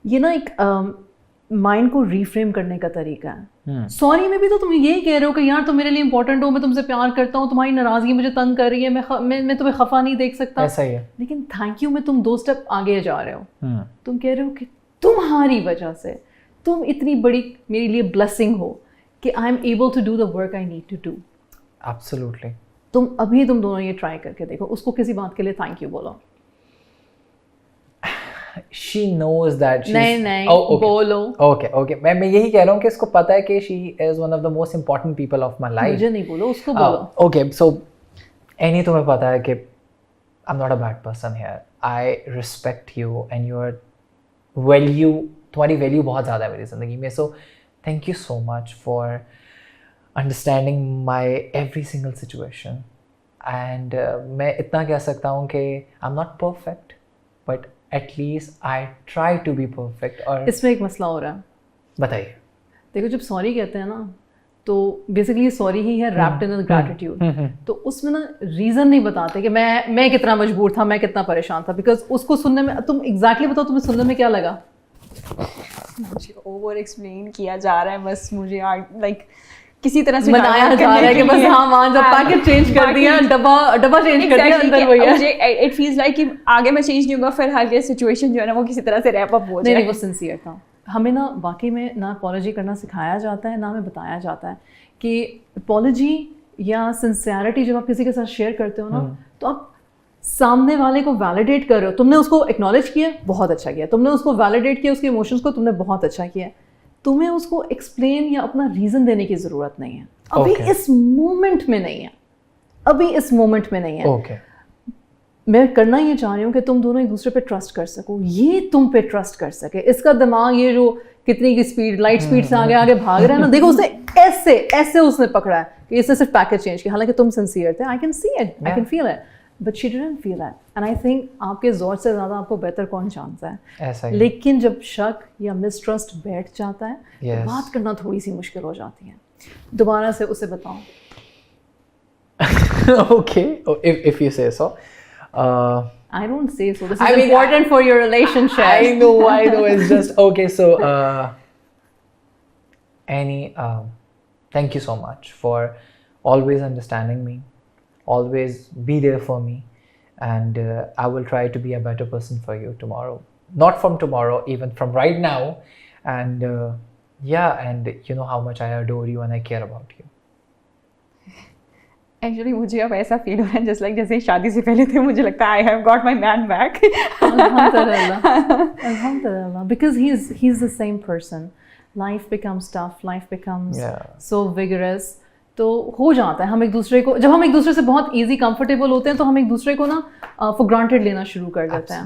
ये ना एक माइंड को रीफ्रेम करने का तरीका है। सॉरी में भी तो तुम यही कह रहे हो कि यार तुम मेरे लिए इंपॉर्टेंट हो, मैं तुमसे प्यार करता हूँ, तुम्हारी नाराजगी मुझे तंग कर रही है, मैं तुम्हें खफा नहीं देख सकता, ऐसा ही है। लेकिन थैंक यू में तुम 2 स्टेप आगे जा रहे हो। तुम कह रहे हो कि तुम्हारी वजह से तुम इतनी बड़ी मेरे लिए ब्लेसिंग हो कि I am able to do the work I need to do. Absolutely. तुम दोनों ये ट्राई करके देखो, उसको किसी बात के लिए थैंक यू बोलो। She knows that she's... नहीं Oh, okay. बोलो। Okay. मैं यही कह रहा हूँ कि इसको पता है कि she is one of the most important people of my life. मुझे नहीं बोलो, उसको बोलो। Okay, so Annie, तुम्हें पता है कि I'm not a bad person here. I respect you and your value, तुम्हारी value बहुत ज़्यादा है मेरी ज़िंदगी में. So thank you so much for understanding my every single situation. And मैं इतना कह सकता हूँ कि I'm not perfect, but at least I try to be perfect. और इसमें एक मसला हो रहा है, बताइए। देखो जब सॉरी कहते हैं ना तो बेसिकली सॉरी ही है रैप्ड इन ग्रैटिट्यूड। तो उसमें ना रीज़न नहीं बताते कि मैं कितना मजबूर था, मैं कितना परेशान था, बिकॉज उसको सुनने में तुम एग्जैक्टली बताओ तुम्हें सुनने में क्या लगा। मुझे ओवर एक्सप्लेन किया जा रहा है, बस मुझे लाइक किसी तरह से बनाया जा रहा है कि बस हाँ मान जब पैकेट चेंज कर दिया, डब्बा चेंज कर दिया, अंदर वही है। मुझे इट फील्स लाइक कि आगे मैं चेंज नहीं होगा, फिर हर सिचुएशन जो है ना वो किसी तरह से रैप अप हो जाए। नहीं वो सिंसियर था। हमें ना वाकई में ना अपॉलॉजी करना सिखाया जाता है, ना हमें बताया जाता है कि अपॉलॉजी या सिंसियरिटी जब आप किसी के साथ शेयर करते हो ना तो आप सामने वाले को वैलिडेट कर रहे हो। तुमने उसको एक्नॉलेज किया, बहुत अच्छा किया, तुमने उसको वैलिडेट किया, उसके इमोशंस को तुमने बहुत अच्छा किया। तुम्हें उसको एक्सप्लेन या अपना रीज़न देने की ज़रूरत नहीं है, अभी इस मोमेंट में नहीं है, अभी इस मोमेंट में नहीं है। मैं करना ये चाह रही हूँ कि तुम दोनों एक दूसरे पे ट्रस्ट कर सको, ये तुम पे ट्रस्ट कर सके। इसका दिमाग ये जो कितनी की स्पीड, लाइट स्पीड से आगे भाग रहा है ना, देखो उसे ऐसे उसने पकड़ा है कि इसने सिर्फ पैकेज चेंज किया, हालांकि तुम सिंसियर थे। I can see it, I can feel it, but she didn't feel it. And I think आपके जोर से ज़्यादा आपको बेहतर कौन जानता है। ऐसा ही। लेकिन जब शक या मिसट्रस्ट बैठ जाता है तो बात करना थोड़ी सी मुश्किल हो जाती है। दोबारा से उसे बताओ। Okay, if you say so. I don't say so. This is important for your relationship. I know. It's just okay. So, Annie, thank you so much for always understanding me, always be there for me, and I will try to be a better person for you tomorrow. Not from tomorrow, even from right now. And and you know how much I adore you and I care about you. Actually मुझे अब ऐसा feel हो रहा है जैसे शादी से पहले थे, मुझे लगता है I have got my man back. Alhamdulillah, because he's the same person. Life becomes tough, life becomes so vigorous. तो हो जाता है हम एक दूसरे को, जब हम एक दूसरे से बहुत इजी कंफर्टेबल होते हैं तो हम एक दूसरे को ना फॉर ग्रांटेड लेना शुरू कर देते हैं।